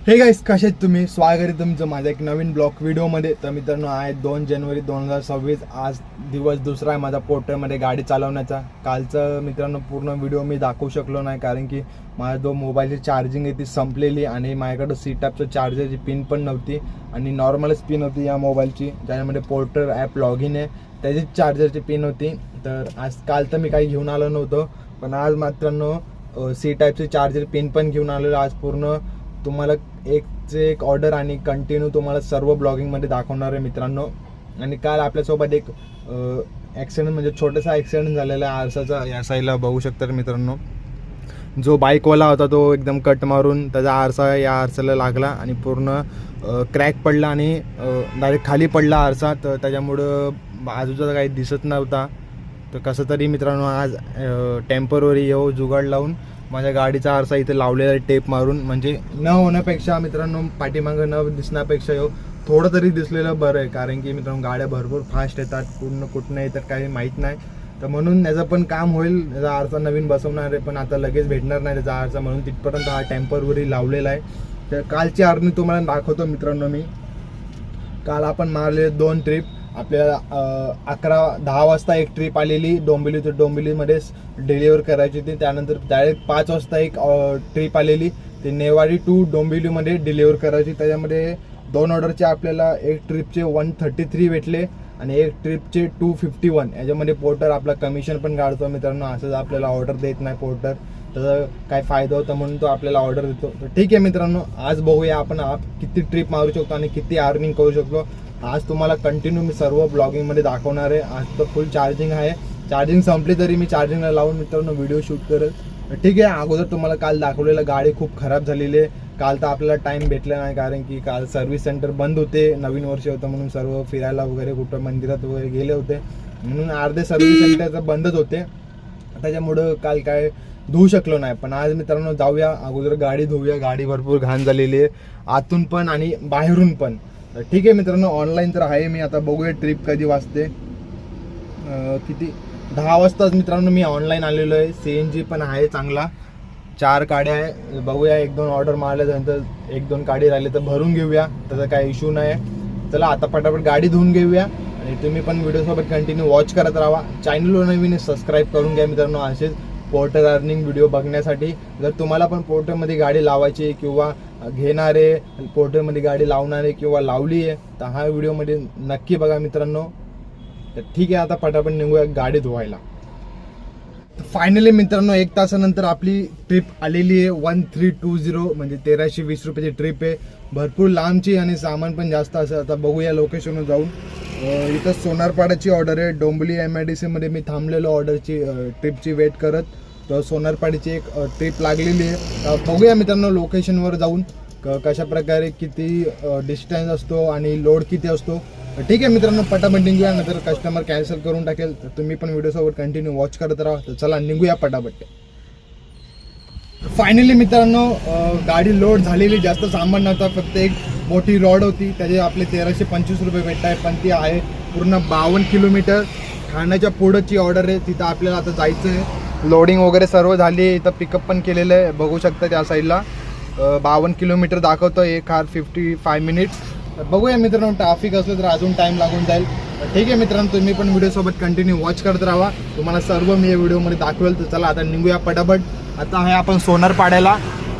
Hey guys, कसे आहेत तुम्ही? स्वागत आहे तुमचं माझ्या एक नवीन ब्लॉग व्हिडिओमध्ये. तर मित्रांनो, आहे 2 जानेवारी 2026. आज दिवस दुसरा आहे माझा पोर्टरमध्ये गाडी चालवण्याचा. कालचं मित्रांनो पूर्ण व्हिडिओ मी दाखवू शकलो नाही, कारण की माझा जो मोबाईलची चार्जिंग आहे ती संपलेली आणि माझ्याकडं सी टाईपचं चार्जरची पिन पण नव्हती आणि नॉर्मलच पिन होती या मोबाईलची, ज्यामध्ये पोर्टर ॲप लॉग इन आहे त्याचीच चार्जरची पिन होती. तर काल तर मी काही घेऊन आलो नव्हतो, पण आज मित्रांनो सी टाईपची चार्जर पिन पण घेऊन आलेलो. आज पूर्ण तुम्हाला एक ऑर्डर आणि कंटिन्यू तुम्हाला सर्व ब्लॉगिंगमध्ये दाखवणार आहे मित्रांनो. आणि काल आपल्यासोबत एक ॲक्सिडेंट म्हणजे छोटासा ॲक्सिडेंट झालेला आहे आरसाचा. या साईडला बघू शकता मित्रांनो, जो बाईकवाला होता तो एकदम कट मारून त्याचा आरसा या आरसाला लागला आणि पूर्ण क्रॅक पडला आणि डायरेक्ट खाली पडला आरसा. तर त्याच्यामुळं बाजूचा काही दिसत नव्हता. तर कसं तरी मित्रांनो आज टेम्पररी जुगाड लावून माझ्या गाडीचा आरसा इथे लावलेला टेप मारून, म्हणजे न होण्यापेक्षा मित्रांनो पाठीमागं न दिसण्यापेक्षा थोडं तरी दिसलेलं बरं आहे. कारण की मित्रांनो गाड्या भरपूर फास्ट येतात, पूर्ण कुठनं येतात काही माहीत नाही. तर म्हणून याचं पण काम होईल. त्याचा आरसा नवीन बसवणार आहे, पण आता लगेच भेटणार नाही त्याचा आरसा, म्हणून तिथपर्यंत हा टेम्पररी लावलेला आहे. तर कालची अर्निंग तुम्हाला दाखवतो मित्रांनो मी. काल आपण मारले 2 ट्रिप. आपल्याला 11-10 वाजता एक ट्रिप आलेली डोंबिवली, तर डोंबिवलीमध्येच डिलिव्हर करायची होती. त्यानंतर डायरेक्ट 5 वाजता एक ट्रिप आलेली, ते नेवाडी टू डोंबिवलीमध्ये डिलिव्हर करायची. त्याच्यामध्ये 2 ऑर्डरचे आपल्याला एक ट्रिपचे 133 भेटले आणि एक ट्रिपचे 251. याच्यामध्ये पोर्टर आपला कमिशन पण काढतो मित्रांनो. असंच आपल्याला ऑर्डर देत नाही पोर्टर, त्याचा काय फायदा होता म्हणून तो आपल्याला ऑर्डर देतो. तर ठीक आहे मित्रांनो, आज बघूया आपण किती ट्रिप मारू शकतो आणि किती अर्निंग करू शकतो. आज तुम्हाला कंटिन्यू मी सर्व ब्लॉगिंगमध्ये दाखवणार आहे. आज तर फुल चार्जिंग आहे. चार्जिंग संपली तरी मी चार्जिंगला लावून मित्रांनो व्हिडिओ शूट करेल. ठीक आहे, अगोदर तुम्हाला काल दाखवलेलं गाडी खूप खराब झालेली आहे. काल तर आपल्याला टाईम भेटला नाही, कारण की काल सर्व्हिस सेंटर बंद होते. नवीन वर्ष होतं म्हणून सर्व फिरायला वगैरे कुठं मंदिरात वगैरे गेले होते, म्हणून अर्धे सर्व्हिस सेंटर बंदच होते. त्याच्यामुळं काल काय धुवू शकलो नाही. पण आज मित्रांनो जाऊया, अगोदर गाडी धुवूया. गाडी भरपूर घाण झालेली आहे आतून पण आणि बाहेरून पण. ठीक आहे मित्रांनो, ऑनलाईन तर आहे मी. आता बघूया ट्रिप कधी वाजते. किती 10 वाजताच मित्रांनो मी ऑनलाईन आलेलो आहे. CNG पण आहे चांगला. 4 गाड्या आहे. बघूया 1-2 ऑर्डर मारल्यानंतर 1-2 गाडी राहिले तर भरून घेऊया, त्याचा काही इश्यू नाही. चला आता पटापट गाडी धुवून घेऊया आणि तुम्ही पण व्हिडिओसोबत कंटिन्यू वॉच करत राहा. चॅनलवर नवीन सबस्क्राईब करून घ्या मित्रांनो, असेच पोर्टर अर्निंग व्हिडिओ बघण्यासाठी. जर तुम्हाला पण पोर्टरमध्ये गाडी लावायची किंवा घेणारे पोर्टरमध्ये गाडी लावणारे किंवा लावली आहे तर हा व्हिडिओमध्ये नक्की बघा मित्रांनो. तर ठीक आहे, आता पटापट निघूया गाडी धुवायला. फायनली मित्रांनो 1 तासानंतर आपली ट्रिप आलेली आहे. 1320 म्हणजे 1320 रुपयाची ट्रिप आहे. भरपूर लांबची आणि सामान पण जास्त असं. आता बघूया लोकेशनवर जाऊन. इथं सोनारपाड्याची ऑर्डर आहे. डोंबिवली MIDC मध्ये मी थांबलेलो ऑर्डरची ट्रिपची वेट करत. तर सोनारपाडीची एक ट्रिप लागलेली आहे. बघूया मित्रांनो लोकेशनवर जाऊन कशा प्रकारे किती डिस्टन्स असतो आणि लोड किती असतो. ठीक आहे मित्रांनो, पटापट निघूया, नंतर कस्टमर कॅन्सल करून टाकेल. तर तुम्ही पण व्हिडिओसोबत कंटिन्यू वॉच करत राहा. तर चला निघूया पटापट. फायनली मित्रांनो गाडी लोड झालेली. जास्त सामान नव्हता, फक्त एक मोठी रॉड होती. त्याचे आपले 1325 रुपये भेटत आहे. पण ती आहे पूर्ण 52 किलोमीटर. ठाण्याच्या पुढंची ऑर्डर आहे. तिथं आपल्याला आता जायचं आहे. लोडिंग वगैरे सर्व झाली आहे. इथं पिकअप पण केलेलं आहे, बघू शकता त्या साईडला. 52 किलोमीटर दाखवतो, 1 hour 55 minutes. बघूया मित्रांनो, ट्रॅफिक असलं तर अजून टाईम लागून जाईल. ठीक आहे मित्रांनो, तुम्ही पण व्हिडिओसोबत कंटिन्यू वॉच करत राहा. तुम्हाला सर्व मी या व्हिडिओमध्ये दाखवेल. तर चला आता निघूया पटापट. आता आहे आपण सोनारपाड्याला.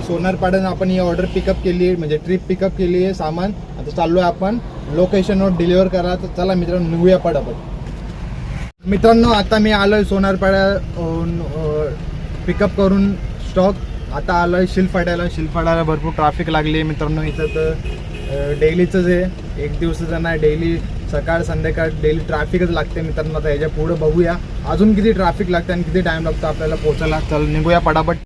सोनारपाड्यानं आपण ही ऑर्डर पिकअप केली आहे, म्हणजे ट्रिप पिकअप केली आहे सामान. आता चाललो आहे आपण लोकेशनवर डिलिव्हर करा. तर चला मित्रांनो निघूया पटापट. मित्रांनो आता मी आलो आहे सोनारपाड्या पिकअप करून स्टॉक. आता आलो आहे शिलफाट्याला. शिलफाट्याला भरपूर ट्रॅफिक लागली आहे मित्रांनो. इथं तर डेलीचंच आहे, एक दिवसाचं नाही, डेली सकाळ संध्याकाळ डेली ट्रॅफिकच लागते मित्रांनो. आता ह्याच्या पुढं बघूया अजून किती ट्रॅफिक लागते आणि किती टाईम लागतो आपल्याला पोहोचायला. चल निघूया पटापट.